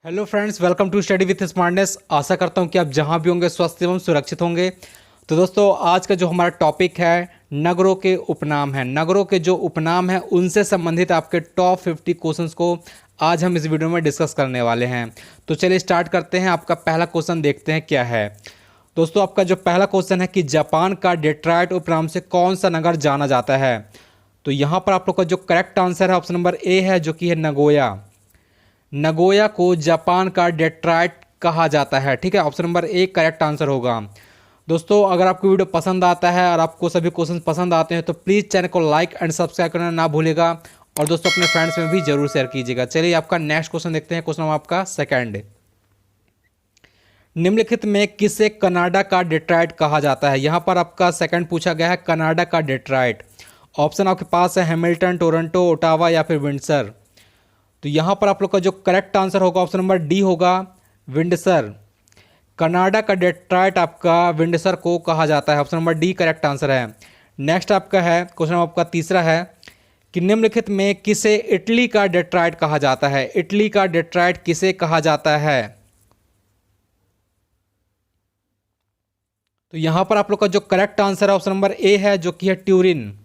Hello friends, welcome to study with smartness. आशा करता हूं कि आप जहां भी होंगे स्वस्थ एवं सुरक्षित होंगे। तो दोस्तों, आज का जो हमारा टॉपिक है नगरों के उपनाम है। नगरों के जो उपनाम हैं उनसे संबंधित आपके टॉप 50 क्वेश्चंस को आज हम इस वीडियो में डिस्कस करने वाले हैं। तो चलिए स्टार्ट करते हैं। आपका पहला क्वेश्चन देखते हैं क्या है। दोस्तों, आपका जो पहला क्वेश्चन है कि जापान का डेट्रॉइट उपनाम से कौन सा नगर जाना जाता है। तो यहाँ पर आप लोग का जो करेक्ट आंसर है ऑप्शन नंबर ए है, जो कि है नगोया। नगोया को जापान का डेट्रॉइट कहा जाता है। ठीक है, option number A correct answer होगा। दोस्तों, अगर आपको वीडियो पसंद आता है और आपको सभी क्वेश्चन पसंद आते हैं तो प्लीज़ चैनल को लाइक एंड सब्सक्राइब करना ना भूलेगा और दोस्तों अपने फ्रेंड्स में भी जरूर शेयर कीजिएगा। चलिए आपका नेक्स्ट क्वेश्चन देखते हैं। क्वेश्चन आपका सेकंड, निम्नलिखित में किसे कनाडा का डेट्रॉइट कहा जाता है। यहाँ पर आपका सेकंड पूछा गया है कनाडा का डेट्रॉइट। ऑप्शन आपके पास है हैमिल्टन, टोरंटो, ओटावा या फिर विंडसर। तो यहाँ पर आप लोग का जो करेक्ट आंसर होगा ऑप्शन नंबर डी होगा, विंडसर। कनाडा का डेट्रॉइट आपका विंडसर को कहा जाता है। Option number D correct answer है। नेक्स्ट आपका है क्वेश्चन आपका तीसरा है कि निम्नलिखित में किसे इटली का डेट्रॉइट कहा जाता है। इटली का डेट्रॉइट किसे कहा जाता है। तो यहाँ पर आप लोग का जो करेक्ट आंसर है ऑप्शन नंबर ए है, जो कि है ट्यूरिन।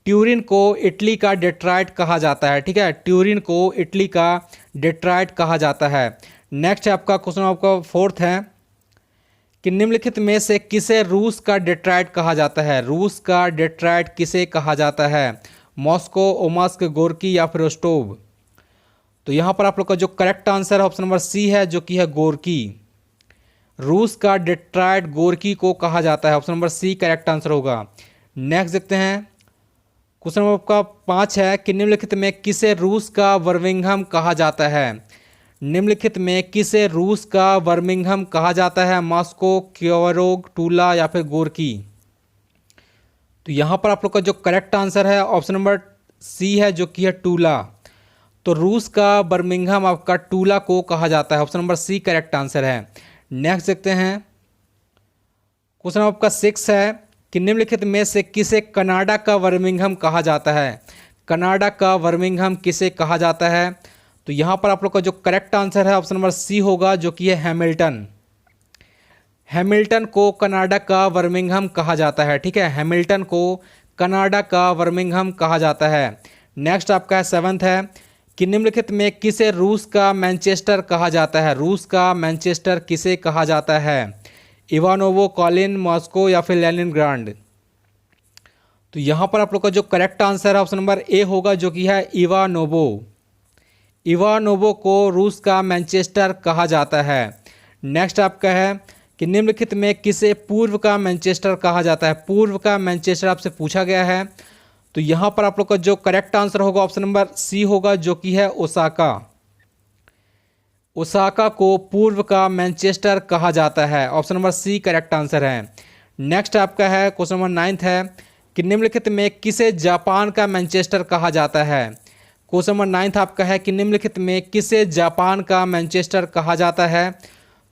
ट्यूरिन को इटली का डेट्रॉइट कहा जाता है। ठीक है, ट्यूरिन को इटली का डेट्रॉइट कहा जाता है। नेक्स्ट है आपका क्वेश्चन आपका फोर्थ है कि निम्नलिखित में से किसे रूस का डेट्रॉइट कहा जाता है। रूस का डेट्रॉइट किसे कहा जाता है। मॉस्को, ओमास्क, गोर्की या फिर रोस्टोव। तो यहाँ पर आप लोग का जो करेक्ट आंसर है ऑप्शन नंबर सी है, जो कि है गोर्की। रूस का डेट्रॉइट गोर्की को कहा जाता है। Option number C correct answer होगा। नेक्स्ट देखते हैं। क्वेश्चन नंबर आपका 5 है कि निम्नलिखित में किसे रूस का बर्मिंघम कहा जाता है। निम्नलिखित में किसे रूस का बर्मिंघम कहा जाता है। मॉस्को, क्योवरोग, टूला या फिर गोर्की। तो यहाँ पर आप लोग का जो करेक्ट आंसर है ऑप्शन नंबर सी है, जो कि है टूला। तो रूस का बर्मिंघम आपका टूला को कहा जाता है। Option number C correct answer है। नेक्स्ट देखते हैं। क्वेश्चन आपका 6 है कि निम्नलिखित में से किसे कनाडा का बर्मिंघम कहा जाता है। कनाडा का बर्मिंघम किसे कहा जाता है। तो यहाँ पर आप लोग का जो करेक्ट आंसर है ऑप्शन नंबर सी होगा, जो कि है हैमिल्टन। हैमिल्टन को कनाडा का बर्मिंघम कहा जाता है। ठीक है, हैमिल्टन को कनाडा का बर्मिंघम कहा जाता है। नेक्स्ट आपका 7th है कि निम्नलिखित में किसे रूस का मैनचेस्टर कहा जाता है। रूस का मैनचेस्टर किसे कहा जाता है। इवानोवो, कॉलिन, मॉस्को या फिर लेनिनग्राड। तो यहाँ पर आप लोग का जो करेक्ट आंसर है ऑप्शन नंबर ए होगा, जो कि है इवानोवो। इवानोवो को रूस का मैनचेस्टर कहा जाता है। नेक्स्ट आपका है कि निम्नलिखित में किसे पूर्व का मैनचेस्टर कहा जाता है। पूर्व का मैनचेस्टर आपसे पूछा गया है। तो यहाँ पर आप लोग का जो करेक्ट आंसर होगा ऑप्शन नंबर सी होगा, जो कि है ओसाका। ओसाका को पूर्व का मैनचेस्टर कहा जाता है। Option number C correct answer है। नेक्स्ट आपका है क्वेश्चन नंबर 9th है कि निम्नलिखित में किसे जापान का मैनचेस्टर कहा जाता है। क्वेश्चन नंबर 9th आपका है कि निम्नलिखित में किसे जापान का मैनचेस्टर कहा जाता है।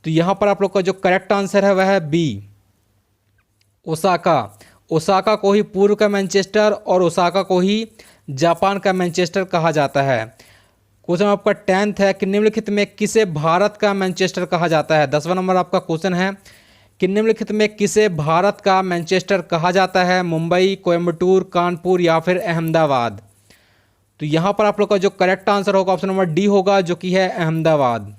तो यहाँ पर आप लोग का जो करेक्ट आंसर है वह है बी, ओसाका। ओसाका को ही पूर्व का मैनचेस्टर और ओसाका को ही जापान का मैनचेस्टर कहा जाता है। क्वेश्चन आपका 10th है कि निम्नलिखित में किसे भारत का मैनचेस्टर कहा जाता है। 10वां नंबर आपका क्वेश्चन है कि निम्नलिखित में किसे भारत का मैनचेस्टर कहा जाता है। मुंबई, कोयम्बटूर, कानपुर या फिर अहमदाबाद। तो यहाँ पर आप लोग का जो करेक्ट आंसर होगा ऑप्शन नंबर डी होगा, जो कि है अहमदाबाद।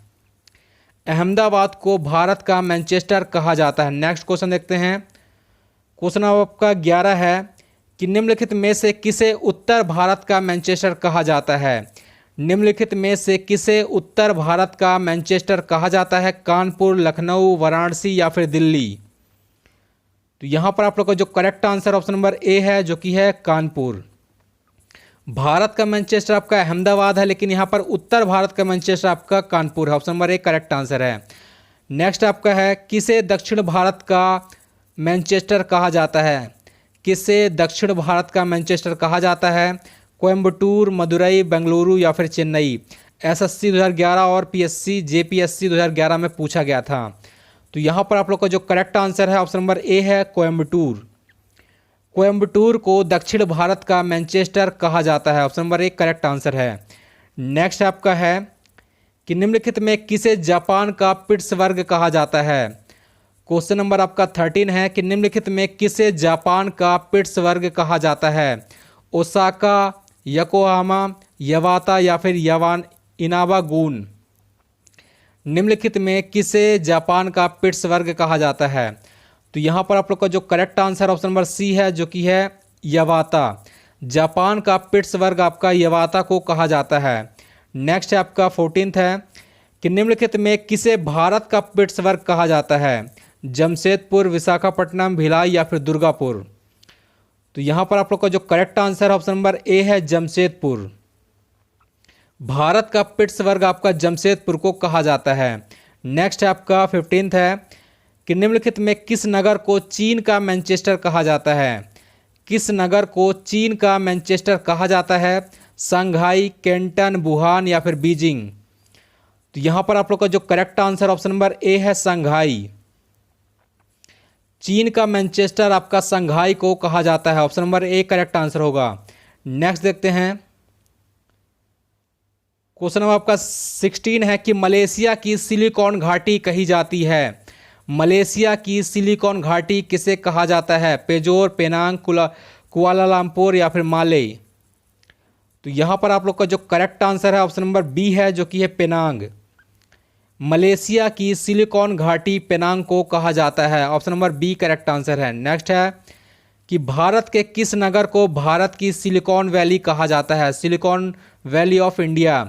अहमदाबाद को भारत का मैनचेस्टर कहा जाता है। नेक्स्ट क्वेश्चन देखते हैं। क्वेश्चन आपका 11 है कि निम्नलिखित में से किसे उत्तर भारत का मैनचेस्टर कहा जाता है। निम्नलिखित में से किसे उत्तर भारत का मैनचेस्टर कहा जाता है। कानपुर, लखनऊ, वाराणसी या फिर दिल्ली। तो यहाँ पर आप लोग का जो correct answer option number A है, जो कि है कानपुर। भारत का मैनचेस्टर आपका अहमदाबाद है, लेकिन यहाँ पर उत्तर भारत का मैनचेस्टर आपका कानपुर है। Option number A correct answer है। नेक्स्ट आपका है किसे दक्षिण भारत का मैनचेस्टर कहा जाता है। किसे दक्षिण भारत का मैनचेस्टर कहा जाता है। कोयम्बटूर, मदुरई, बेंगलुरु या फिर चेन्नई। एसएससी 2011 और पीएससी जेपीएससी 2011 में पूछा गया था। तो यहाँ पर आप लोग का जो करेक्ट आंसर है ऑप्शन नंबर ए है कोयम्बटूर। कोयम्बटूर को दक्षिण भारत का मैनचेस्टर कहा जाता है। Option number A correct answer है। नेक्स्ट आपका है कि निम्नलिखित में किसे जापान का पिट्सबर्ग कहा जाता है। क्वेश्चन नंबर आपका 13 है कि निम्नलिखित में किसे जापान का पिट्सबर्ग कहा जाता है। ओसाका, योकोहामा, यवाता या फिर यवान इनावागुन। निम्नलिखित में किसे जापान का पिट्सबर्ग कहा जाता है। तो यहाँ पर आप लोग का जो correct answer option number C है, जो कि है यवाता। जापान का पिट्सबर्ग आपका यवाता को कहा जाता है। नेक्स्ट है आपका 14th है कि निम्नलिखित में किसे भारत का पिट्सबर्ग कहा जाता है। जमशेदपुर, विशाखापट्टनम, भिलाई या फिर दुर्गापुर। तो यहाँ पर आप लोग का जो correct answer option number A है जमशेदपुर। भारत का पिट्सबर्ग आपका जमशेदपुर को कहा जाता है। नेक्स्ट है आपका 15th है कि निम्नलिखित में किस नगर को चीन का मैनचेस्टर कहा जाता है। किस नगर को चीन का मैनचेस्टर कहा जाता है। शंघाई, कैंटन, वुहान या फिर बीजिंग। तो यहाँ पर आप लोग का जो correct answer option number A है शंघाई। चीन का मैनचेस्टर आपका शंघाई को कहा जाता है। Option number A correct answer होगा। नेक्स्ट देखते हैं क्वेश्चन नंबर आपका 16 है कि मलेशिया की सिलिकॉन घाटी कही जाती है। मलेशिया की सिलिकॉन घाटी किसे कहा जाता है। पेजोर, पेनांग, कुआलालंपुर या फिर माले। तो यहाँ पर आप लोग का जो करेक्ट आंसर है ऑप्शन नंबर बी है, जो कि है पेनांग। मलेशिया की सिलिकॉन घाटी पेनांग को कहा जाता है। Option number B correct answer है। नेक्स्ट है कि भारत के किस नगर को भारत की सिलिकॉन वैली कहा जाता है। Silicon valley of India.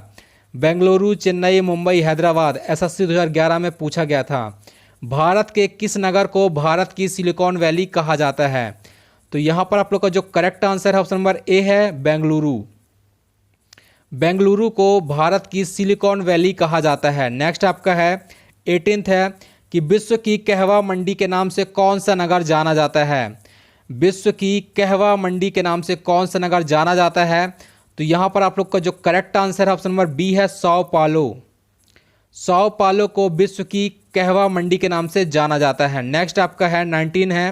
Bengaluru, Chennai, Mumbai, Hyderabad. SSC 2011 में पूछा गया था। भारत के किस नगर को भारत की सिलिकॉन वैली कहा जाता है। तो यहाँ पर आप लोग का जो करेक्ट आंसर है ऑप्शन नंबर ए है बेंगलुरु। बेंगलुरु को भारत की सिलिकॉन वैली कहा जाता है। नेक्स्ट आपका है 18th है कि विश्व की कहवा मंडी के नाम से कौन सा नगर जाना जाता है। विश्व की कहवा मंडी के नाम से कौन सा नगर जाना जाता है। तो यहाँ पर आप लोग का जो करेक्ट आंसर है ऑप्शन नंबर बी है साओ पालो। साओ पालो को विश्व की कहवा मंडी के नाम से जाना जाता है। नेक्स्ट आपका है 19 है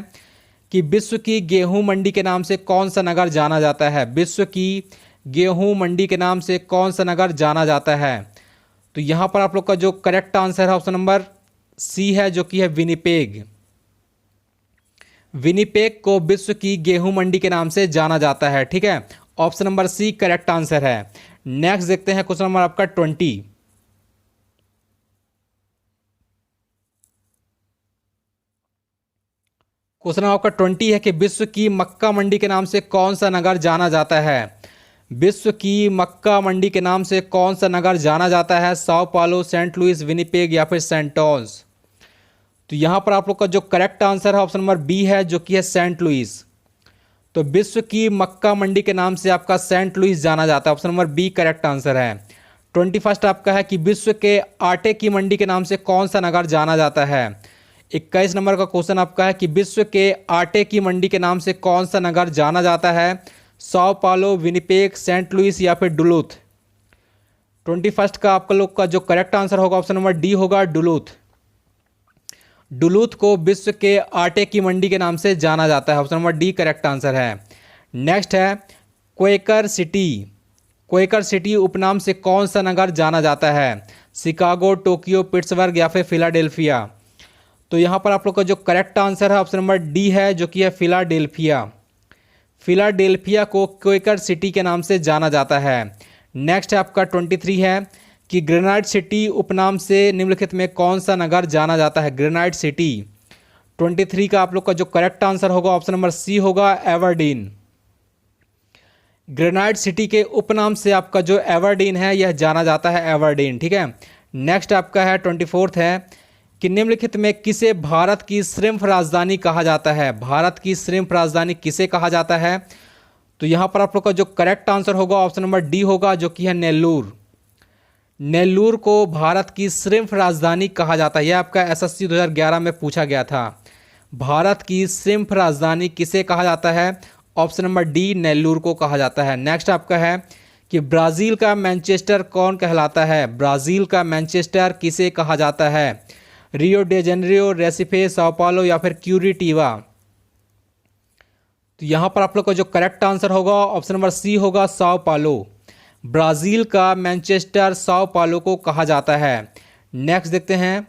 कि विश्व की गेहूं मंडी के नाम से कौन सा नगर जाना जाता है। विश्व की गेहूं मंडी के नाम से कौन सा नगर जाना जाता है। तो यहाँ पर आप लोग का जो करेक्ट आंसर है ऑप्शन नंबर सी है, जो कि है विनिपेग। विनिपेग को विश्व की गेहूं मंडी के नाम से जाना जाता है। ठीक है, option number C correct answer है। नेक्स्ट देखते हैं क्वेश्चन नंबर आपका 20। क्वेश्चन नंबर आपका 20 है कि विश्व की मक्का मंडी के नाम से कौन सा नगर जाना जाता है। विश्व की मक्का मंडी के नाम से कौन सा नगर जाना जाता है। साओ पालो, सेंट लुइस, विनिपेग या फिर सेंटोस। तो यहाँ पर आप लोग का जो करेक्ट आंसर है ऑप्शन नंबर बी है, जो कि है सेंट लुइस। तो विश्व की मक्का मंडी के नाम से आपका सेंट लुइस जाना जाता है। Option number B correct answer है। 21 आपका है कि विश्व के आटे की मंडी के नाम से कौन सा नगर जाना जाता है। 21 नंबर का क्वेश्चन आपका है कि विश्व के आटे की मंडी के नाम से कौन सा नगर जाना जाता है। साओ पालो, विनिपेग, सेंट लुइस या फिर डुलूथ। 21 का आपका लोग का जो करेक्ट आंसर होगा ऑप्शन नंबर डी होगा डुलूथ। डुलूथ को विश्व के आटे की मंडी के नाम से जाना जाता है। Option number D correct answer है। नेक्स्ट है क्वेकर सिटी। क्वेकर सिटी उपनाम से कौन सा नगर जाना जाता है। शिकागो, टोक्यो, पिट्सबर्ग या फिर फिलाडेल्फिया। तो यहाँ पर आप लोग का जो करेक्ट आंसर है ऑप्शन नंबर डी है, जो कि है फिलाडेल्फिया। फिलाडेल्फिया को क्वेकर सिटी के नाम से जाना जाता है। नेक्स्ट है आपका 23 है कि ग्रेनाइट सिटी उपनाम से निम्नलिखित में कौन सा नगर जाना जाता है। ग्रेनाइट सिटी 23 का आप लोग का जो करेक्ट आंसर होगा ऑप्शन नंबर सी होगा एवर्डीन। ग्रेनाइट सिटी के उपनाम से आपका जो एवर्डीन है यह जाना जाता है एवर्डीन। ठीक है, नेक्स्ट आपका है 24 है कि निम्नलिखित में किसे भारत की श्रिम्फ राजधानी कहा जाता है। भारत की श्रिम्फ राजधानी किसे कहा जाता है। तो यहाँ पर आप लोग का जो करेक्ट आंसर होगा ऑप्शन नंबर डी होगा, जो कि है नेल्लूर। नेल्लूर को भारत की श्रिम्फ राजधानी कहा जाता है। यह आपका एसएससी 2011 में पूछा गया था। भारत की श्रिम्फ राजधानी किसे कहा जाता है। ऑप्शन नंबर डी नेल्लूर को कहा जाता है। नेक्स्ट आपका है कि ब्राज़ील का मैनचेस्टर कौन कहलाता है। ब्राज़ील का मैनचेस्टर किसे कहा जाता है। रियो डे जेनेरियो, रेसिफे, साओ पालो या फिर क्यूरिटीवा। तो यहाँ पर आप लोग का जो करेक्ट आंसर होगा ऑप्शन नंबर सी होगा साओ पालो। ब्राज़ील का मैनचेस्टर साओ पालो को कहा जाता है। नेक्स्ट देखते हैं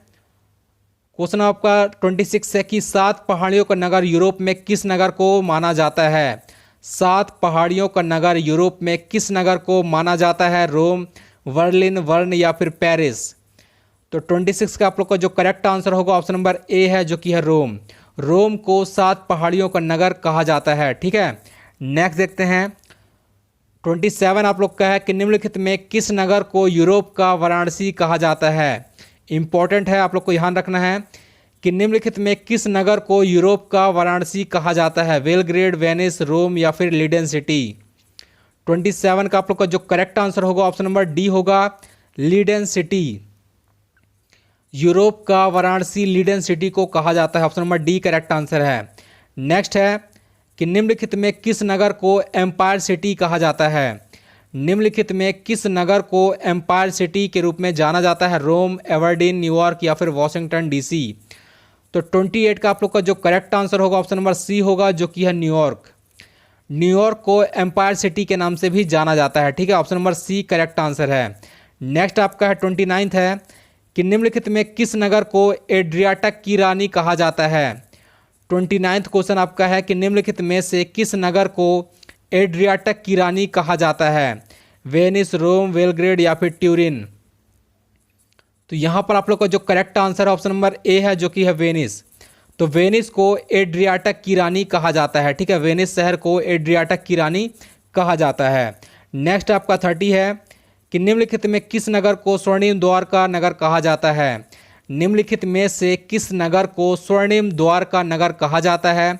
क्वेश्चन आपका 26 है कि 7 पहाड़ियों का नगर यूरोप में किस नगर को माना जाता है। 7 पहाड़ियों का नगर यूरोप में किस नगर को माना जाता है। रोम, बर्लिन, वर्न या फिर पेरिस। तो 26 का आप लोग का जो करेक्ट आंसर होगा ऑप्शन नंबर ए है, जो कि है रोम। रोम को 7 पहाड़ियों का नगर कहा जाता है। ठीक है, नेक्स्ट देखते हैं 27 आप लोग का है कि निम्नलिखित में किस नगर को यूरोप का वाराणसी कहा जाता है। इंपॉर्टेंट है, आप लोग को ध्यान रखना है कि निम्नलिखित में किस नगर को यूरोप का वाराणसी कहा जाता है। बेलग्रेड, वेनिस, रोम या फिर लीडन सिटी। 27 का आप लोग का जो करेक्ट आंसर होगा ऑप्शन नंबर डी होगा, लीडन सिटी। यूरोप का वाराणसी लीडन सिटी को कहा जाता है। Option number D correct answer है। नेक्स्ट है कि निम्नलिखित में किस नगर को एम्पायर सिटी कहा जाता है। निम्नलिखित में किस नगर को एम्पायर सिटी के रूप में जाना जाता है। रोम, एवर्डीन, न्यूयॉर्क या फिर वॉशिंगटन डीसी। तो 28 का आप लोग का जो करेक्ट आंसर होगा ऑप्शन नंबर सी होगा, जो कि है न्यूयॉर्क। न्यूयॉर्क को एम्पायर सिटी के नाम से भी जाना जाता है। ठीक है, option number C correct answer है। नेक्स्ट आपका है 29 है कि निम्नलिखित में किस नगर को एड्रियाटिक की रानी कहा जाता है। 29 क्वेश्चन आपका है कि निम्नलिखित में से किस नगर को एड्रियाटिक की रानी कहा जाता है। वेनिस, रोम, बेलग्रेड या फिर ट्यूरिन। तो यहाँ पर आप लोग का जो करेक्ट आंसर है ऑप्शन नंबर ए है, जो कि है वेनिस। तो वेनिस को एड्रियाटिक की रानी कहा जाता है। ठीक है, वेनिस शहर को एड्रियाटिक की रानी कहा जाता है। नेक्स्ट आपका 30 है कि निम्नलिखित में किस नगर को स्वर्णिम द्वार का नगर कहा जाता है। निम्नलिखित में से किस नगर को स्वर्णिम द्वार का नगर कहा जाता है।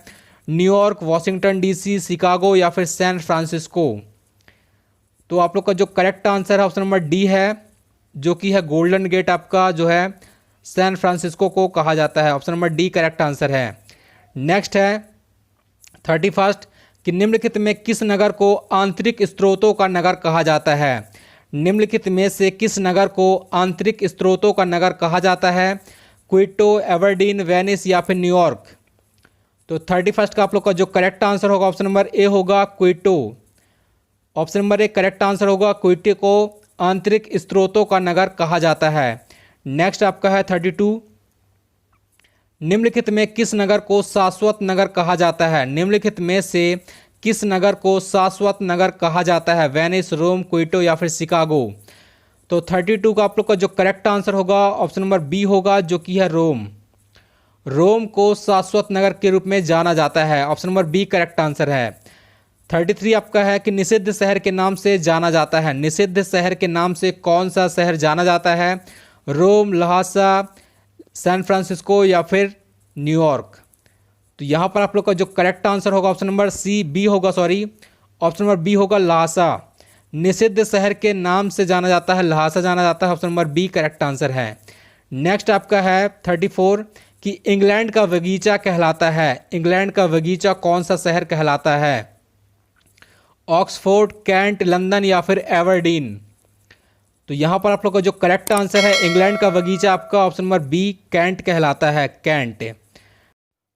न्यूयॉर्क, वॉशिंगटन डीसी, शिकागो या फिर सैन फ्रांसिस्को। तो आप लोग का जो करेक्ट आंसर है ऑप्शन नंबर डी है, जो कि है गोल्डन गेट आपका जो है सैन फ्रांसिस्को को कहा जाता है। Option number D correct answer है। नेक्स्ट है 31 कि निम्नलिखित में किस नगर को आंतरिक स्रोतों का नगर कहा जाता है। निम्नलिखित में से किस नगर को आंतरिक स्रोतों का नगर कहा जाता है। क्विटो, एवर्डीन, वेनिस या फिर न्यूयॉर्क। तो 31 का आप लोग का जो करेक्ट आंसर होगा ऑप्शन नंबर ए होगा, Quito. Option number A correct answer होगा, क्विटो को आंतरिक स्रोतों का नगर कहा जाता है। नेक्स्ट आपका है 32 निम्नलिखित में किस नगर को शाश्वत नगर कहा जाता है। निम्नलिखित में से किस नगर को शाश्वत नगर कहा जाता है। वेनिस, रोम, क्विटो या फिर शिकागो। तो 32 का आप लोग का जो करेक्ट आंसर होगा ऑप्शन नंबर बी होगा, जो कि है रोम। रोम को शाश्वत नगर के रूप में जाना जाता है। Option number B correct answer है। 33 आपका है कि निषिद्ध शहर के नाम से जाना जाता है। निषिद्ध शहर के नाम से कौन सा शहर जाना जाता है। रोम, लहासा, सैन फ्रांसिस्को या फिर न्यूयॉर्क। तो यहाँ पर आप लोग का जो करेक्ट आंसर होगा ऑप्शन नंबर सी बी होगा, सॉरी ऑप्शन नंबर बी होगा, लहासा। निषिद्ध शहर के नाम से जाना जाता है, लहासा जाना जाता है। Option number B correct answer है। नेक्स्ट आपका है 34 कि इंग्लैंड का बगीचा कहलाता है। इंग्लैंड का बगीचा कौन सा शहर कहलाता है। ऑक्सफोर्ड, कैंट, लंदन या फिर एवर्डीन। तो यहाँ पर आप लोग का जो करेक्ट आंसर है इंग्लैंड का बगीचा आपका ऑप्शन नंबर बी कैंट कहलाता है, कैंट।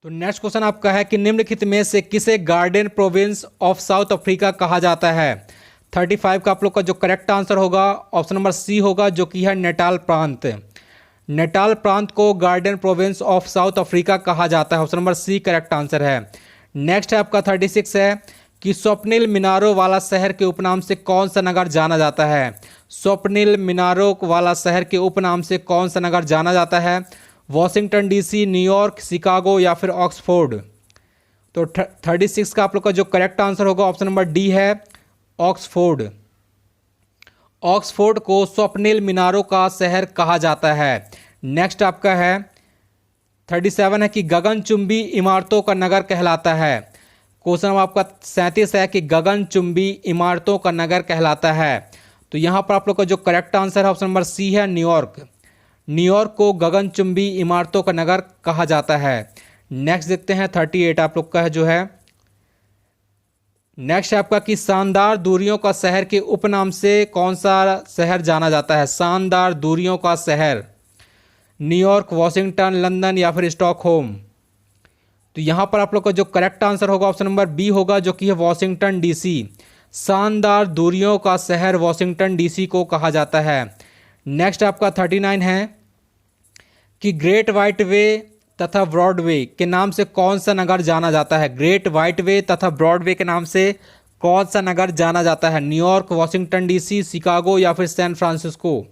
तो नेक्स्ट क्वेश्चन आपका है कि निम्नलिखित में से किसे Garden Province of South Africa कहा जाता है। 35 का आप लोग का जो करेक्ट आंसर होगा ऑप्शन नंबर सी होगा, जो कि है नेटाल प्रांत। नेटाल प्रांत को Garden Province of South Africa कहा जाता है। Option number C correct answer है। नेक्स्ट है आपका 36 है कि स्वप्निल मीनारों वाला शहर के उपनाम से कौन सा नगर जाना जाता है। स्वप्निल मीनारों वाला शहर के उपनाम से कौन सा नगर जाना जाता है। वॉशिंगटन डीसी, न्यूयॉर्क, शिकागो या फिर ऑक्सफोर्ड। तो 36 का आप लोग का जो करेक्ट आंसर होगा ऑप्शन नंबर डी है, ऑक्सफोर्ड। ऑक्सफोर्ड को स्वप्निल मीनारों का शहर कहा जाता है। नेक्स्ट आपका है 37 है कि गगनचुंबी इमारतों का नगर कहलाता है। क्वेश्चन आपका 37 है कि गगनचुंबी इमारतों का नगर कहलाता है। तो यहाँ पर आप लोग का जो करेक्ट आंसर है ऑप्शन नंबर सी है, न्यूयॉर्क। न्यूयॉर्क को गगनचुंबी इमारतों का नगर कहा जाता है। नेक्स्ट देखते हैं 38 आप लोग का है जो है। नेक्स्ट आपका कि शानदार दूरियों का शहर के उपनाम से कौन सा शहर जाना जाता है। शानदार दूरियों का शहर, न्यूयॉर्क, वॉशिंगटन, लंदन या फिर स्टॉकहोम। तो यहाँ पर आप लोग का जो करेक्ट आंसर होगा ऑप्शन नंबर बी होगा, जो कि है वॉशिंगटन डीसी। शानदार दूरियों का शहर वॉशिंगटन डीसी को कहा जाता है। नेक्स्ट आपका 39 है कि ग्रेट वाइट वे तथा ब्रॉडवे के नाम से कौन सा नगर जाना जाता है। ग्रेट वाइट वे तथा ब्रॉडवे के नाम से कौन सा नगर जाना जाता है। न्यूयॉर्क, वॉशिंगटन डीसी, शिकागो या फिर सैन फ्रांसिस्को।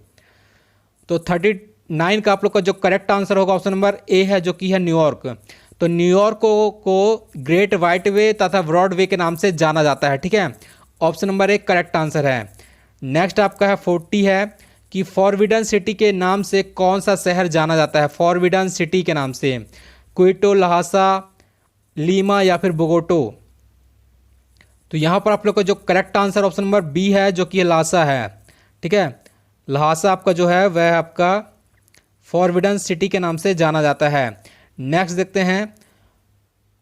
तो 39 का आप लोग का जो करेक्ट आंसर होगा ऑप्शन नंबर ए है, जो कि है न्यूयॉर्क। तो न्यूयॉर्क को ग्रेट वाइट वे तथा ब्रॉड वे के नाम से जाना जाता है, ठीक है। Option number A correct answer है। नेक्स्ट आपका है 40 है कि फॉरबिडन सिटी के नाम से कौन सा शहर जाना जाता है। फॉरबिडन सिटी के नाम से क्विटो, लहासा, लीमा या फिर बोगोटो। तो यहाँ पर आप लोग का जो correct answer option number B है, जो कि लहासा है, ठीक है। लहासा आपका जो है वह आपका फॉरबिडन सिटी के नाम से जाना जाता है। नेक्स्ट देखते हैं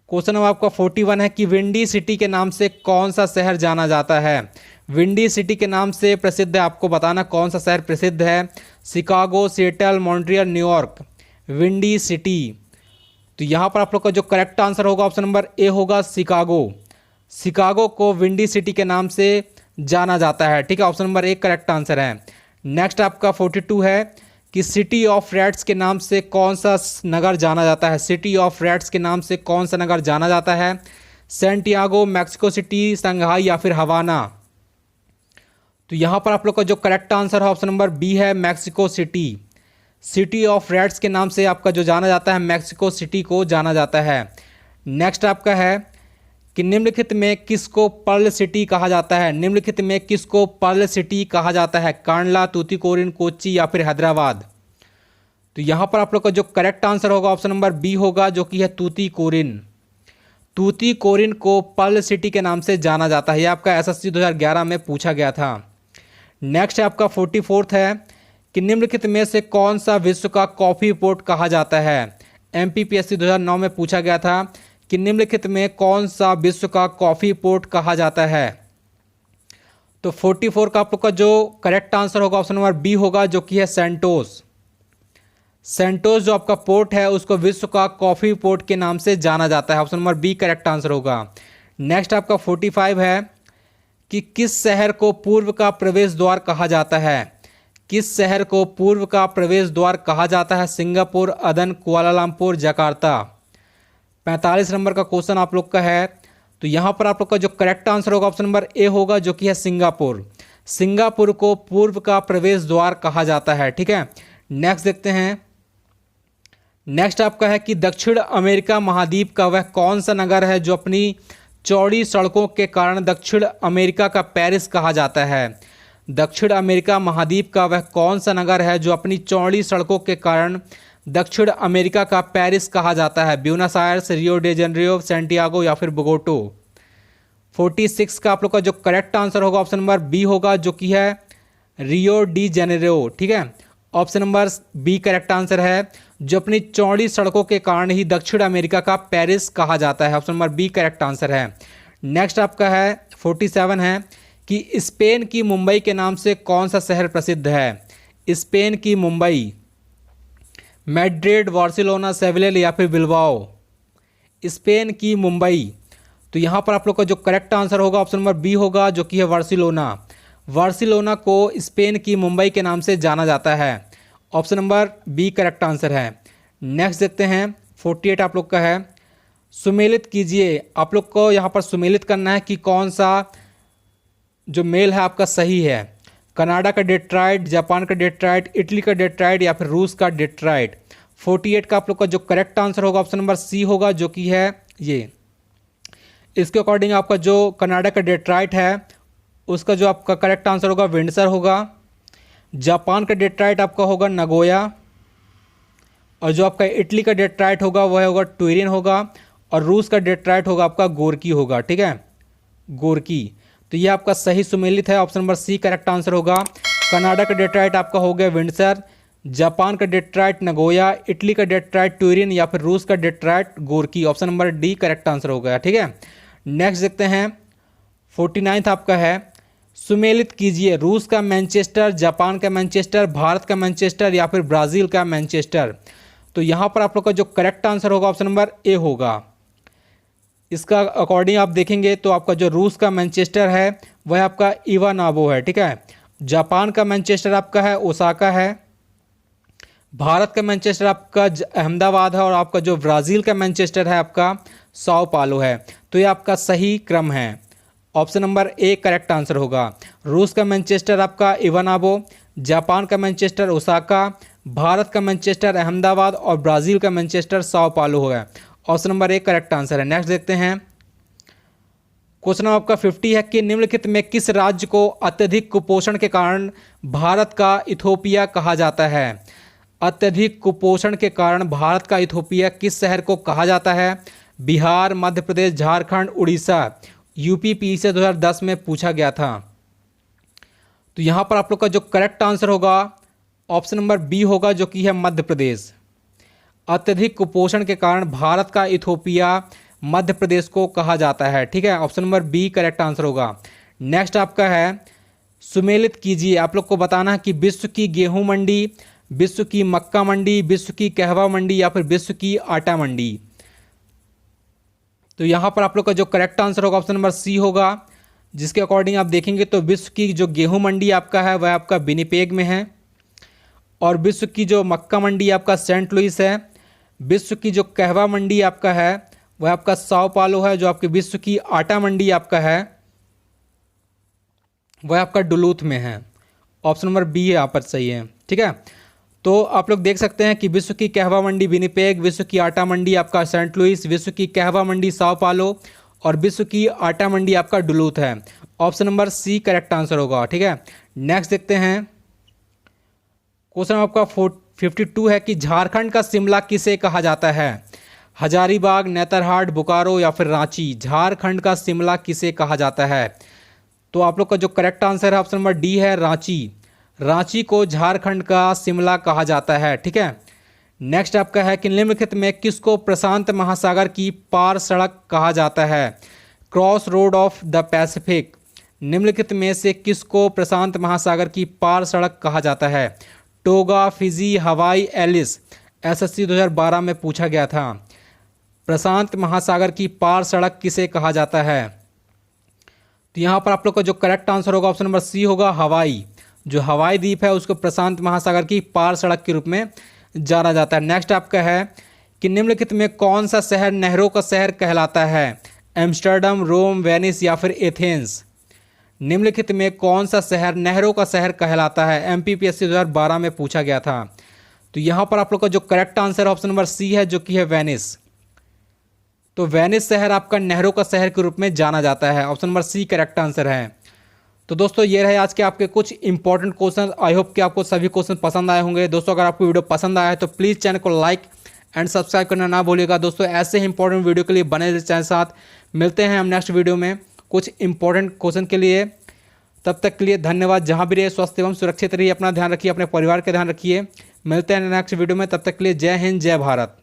क्वेश्चन नंबर आपका 41 है कि विंडी सिटी के नाम से कौन सा शहर जाना जाता है। विंडी सिटी के नाम से प्रसिद्ध है, आपको बताना कौन सा शहर प्रसिद्ध है। Chicago, Seattle, Montreal, New York. Windy city. तो यहाँ पर आप लोग का जो करेक्ट आंसर होगा ऑप्शन नंबर ए होगा शिकागो। शिकागो को विंडी सिटी के नाम से जाना जाता है, ठीक है। Option number A correct answer है। नेक्स्ट आपका 42 है कि सिटी ऑफ रेड्स के नाम से कौन सा नगर जाना जाता है। सिटी ऑफ रेड्स के नाम से कौन सा नगर जाना जाता है। सैंटियागो, मैक्सिको सिटी, शंघाई या फिर हवाना। तो यहाँ पर आप लोग का जो करेक्ट आंसर है ऑप्शन नंबर बी है, Mexico City. City of Reds के नाम से आपका जो जाना जाता है, मैक्सिको सिटी को जाना जाता है। नेक्स्ट आपका है कि निम्नलिखित में किसको पर्ल सिटी कहा जाता है। निम्नलिखित में किसको पर्ल सिटी कहा जाता है। कांडला, तूतीकोरिन, कोच्चि या फिर हैदराबाद। तो यहाँ पर आप लोग का जो करेक्ट आंसर होगा ऑप्शन नंबर बी होगा, जो कि है तूतीकोरिन। तूतीकोरिन को पर्ल सिटी के नाम से जाना जाता है। यह आपका एसएससी 2011 में पूछा गया था। नेक्स्ट आपका 44 है कि निम्नलिखित में से कौन सा विश्व का कॉफ़ी पोर्ट कहा जाता है। एमपीपीएससी 2009 में पूछा गया था कि निम्नलिखित में कौन सा विश्व का कॉफ़ी पोर्ट कहा जाता है। तो 44 का आप लोग का जो करेक्ट आंसर होगा ऑप्शन नंबर बी होगा, जो कि है सेंटोस। सेंटोस जो आपका पोर्ट है उसको विश्व का कॉफ़ी पोर्ट के नाम से जाना जाता है। Option number B correct answer होगा। नेक्स्ट आपका 45 है कि किस शहर को पूर्व का प्रवेश द्वार कहा जाता है। किस शहर को पूर्व का प्रवेश द्वार कहा जाता है। सिंगापुर, अदन, कुआलालंपुर, जकार्ता। 45 नंबर का क्वेश्चन आप लोग का है। तो यहाँ पर आप लोग का जो करेक्ट आंसर होगा ऑप्शन नंबर ए होगा, जो कि है सिंगापुर। सिंगापुर को पूर्व का प्रवेश द्वार कहा जाता है, ठीक है। नेक्स्ट देखते हैं। नेक्स्ट आपका है कि दक्षिण अमेरिका महाद्वीप का वह कौन सा नगर है जो अपनी चौड़ी सड़कों के कारण दक्षिण अमेरिका का पेरिस कहा जाता है। दक्षिण अमेरिका महाद्वीप का वह कौन सा नगर है जो अपनी चौड़ी सड़कों के कारण दक्षिण अमेरिका का पेरिस कहा जाता है। Buenos Aires, Rio de Janeiro, Santiago या फिर बोगोटो। 46 का आप लोग का जो करेक्ट आंसर होगा ऑप्शन नंबर बी होगा, जो कि है रियो डी जेनेरियो, ठीक है। Option number B correct answer है, जो अपनी चौड़ी सड़कों के कारण ही दक्षिण अमेरिका का पेरिस कहा जाता है। Option number B correct answer है। नेक्स्ट आपका है 47 है कि स्पेन की मुंबई के नाम से कौन सा शहर प्रसिद्ध है। स्पेन की मुंबई। मैड्रिड, बार्सिलोना, सेविल या फिर बिलबाओ। स्पेन की मुंबई। तो यहाँ पर आप लोग का जो करेक्ट आंसर होगा ऑप्शन नंबर बी होगा, जो कि है बार्सिलोना। बार्सिलोना को स्पेन की मुंबई के नाम से जाना जाता है। Option number B correct answer है। नेक्स्ट देखते हैं 48 आप लोग का है। सुमेलित कीजिए। आप लोग को यहाँ पर सुमेलित करना है कि कौन सा जो मेल है आपका सही है। कनाडा का डेट्राइट, जापान का डेट्राइट, इटली का डेट्राइट या फिर रूस का डेट्राइट। 48 का आप लोग का जो करेक्ट आंसर होगा ऑप्शन नंबर सी होगा, जो कि है ये। इसके अकॉर्डिंग आपका जो कनाडा का डेट्राइट है उसका जो आपका करेक्ट आंसर होगा विंडसर होगा। जापान का डेट्राइट आपका होगा नगोया, और जो आपका इटली का डेट्राइट होगा वह होगा ट्यूरिन होगा, और रूस का डेट्राइट होगा आपका गोरकी होगा, ठीक है, गोरकी। तो ये आपका सही सुमेलित है। Option number C correct answer होगा। कनाडा का डेट्राइट आपका हो गया विंडसर, जापान का डेट्राइट नगोया, इटली का डेट्राइट ट्यूरिन या फिर रूस का Detroit Gorky. Option number D correct answer हो गया, ठीक है। नेक्स्ट देखते हैं 49 आपका है। सुमेलित कीजिए। रूस का मैनचेस्टर, जापान का मैनचेस्टर, भारत का मैनचेस्टर या फिर ब्राज़ील का मैनचेस्टर। तो यहाँ पर आप लोग का जो करेक्ट आंसर होगा ऑप्शन नंबर ए होगा। इसका अकॉर्डिंग आप देखेंगे तो आपका जो रूस का मैनचेस्टर है वह आपका इवानावो है, ठीक है। जापान का मैनचेस्टर आपका है ओसाका है। भारत का मैनचेस्टर आपका अहमदाबाद है। और आपका जो ब्राज़ील का मैनचेस्टर है आपका साओ पालो है। तो ये आपका सही क्रम है। Option number A correct answer होगा। रूस का मैनचेस्टर आपका इवानावो, जापान का मैनचेस्टर ओसाका, भारत का मैनचेस्टर अहमदाबाद और ब्राज़ील का मैनचेस्टर साओ पालो होगा। Option number A correct answer है। नेक्स्ट देखते हैं। क्वेश्चन आपका 50 है कि निम्नलिखित में किस राज्य को अत्यधिक कुपोषण के कारण भारत का इथोपिया कहा जाता है। अत्यधिक कुपोषण के कारण भारत का इथोपिया किस शहर को कहा जाता है। बिहार, मध्य प्रदेश, झारखंड, उड़ीसा। यूपी से 2010 में पूछा गया था। तो यहाँ पर आप लोग का जो करेक्ट आंसर होगा ऑप्शन नंबर बी होगा, जो कि है मध्य प्रदेश। अत्यधिक कुपोषण के कारण भारत का इथोपिया मध्य प्रदेश को कहा जाता है, ठीक है। Option number B correct answer होगा। नेक्स्ट आपका है सुमेलित कीजिए। आप लोग को बताना है कि विश्व की गेहूं मंडी, विश्व की मक्का मंडी, विश्व की कहवा मंडी या फिर विश्व की आटा मंडी। तो यहाँ पर आप लोग का जो करेक्ट आंसर होगा ऑप्शन नंबर सी होगा, जिसके अकॉर्डिंग आप देखेंगे तो विश्व की जो गेहूं मंडी आपका है वह आपका विनिपेग में है। और विश्व की जो मक्का मंडी आपका सेंट लुइस है। विश्व की जो कहवा मंडी आपका है वह आपका साओ पालो है। जो आपकी विश्व की आटा मंडी आपका है वह आपका डुलूथ में है। ऑप्शन नंबर बी यहाँ पर सही है, ठीक है। तो आप लोग देख सकते हैं कि विश्व की कहवा मंडी विनिपेग, विश्व की आटा मंडी आपका सेंट लुइस, विश्व की कहवा मंडी साओ पालो और विश्व की आटा मंडी आपका डुलूथ है। Option number C correct answer होगा, ठीक है। नेक्स्ट देखते हैं। क्वेश्चन आपका 52 है कि झारखंड का शिमला किसे कहा जाता है। हजारीबाग, नेतरहाट, बोकारो या फिर रांची। झारखंड का शिमला किसे कहा जाता है। तो आप लोग का जो करेक्ट आंसर है ऑप्शन नंबर डी है रांची। रांची को झारखंड का शिमला कहा जाता है, ठीक है। नेक्स्ट आपका है कि निम्नलिखित में किसको प्रशांत महासागर की पार सड़क कहा जाता है। Cross road of the Pacific. निम्नलिखित में से किसको प्रशांत महासागर की पार सड़क कहा जाता है। टोगा, फिजी, हवाई, एलिस। एसएससी 2012 में पूछा गया था। प्रशांत महासागर की पार सड़क किसे कहा जाता है। तो यहाँ पर आप लोग का जो करेक्ट आंसर होगा ऑप्शन नंबर सी होगा हवाई। जो हवाई द्वीप है उसको प्रशांत महासागर की पार सड़क के रूप में जाना जाता है। नेक्स्ट आपका है कि निम्नलिखित में कौन सा शहर नहरों का शहर कहलाता है। एम्स्टर्डम, रोम, वेनिस या फिर एथेंस। निम्नलिखित में कौन सा शहर नहरों का शहर कहलाता है। एमपीपीएससी 2012 में पूछा गया था। तो यहाँ पर आप लोग का जो correct answer option number C है, जो कि है वेनिस। तो वेनिस शहर आपका नहरों का शहर के रूप में जाना जाता है। Option number C correct answer है। तो दोस्तों ये रहे आज के आपके कुछ इंपॉर्टेंट क्वेश्चन। आई होप कि आपको सभी क्वेश्चन पसंद आए होंगे। दोस्तों अगर आपको वीडियो पसंद आया है तो प्लीज़ चैनल को लाइक एंड सब्सक्राइब करना ना भूलिएगा। दोस्तों ऐसे ही इंपॉर्टेंट वीडियो के लिए बने रहिए चैनल साथ। मिलते हैं हम नेक्स्ट वीडियो में कुछ इंपॉर्टेंट क्वेश्चन के लिए। तब तक के लिए धन्यवाद। जहाँ भी रहिए स्वस्थ एवं सुरक्षित रहिए, अपना ध्यान रखिए, अपने परिवार का ध्यान रखिए। मिलते हैं नेक्स्ट वीडियो में, तब तक के लिए जय हिंद, जय भारत।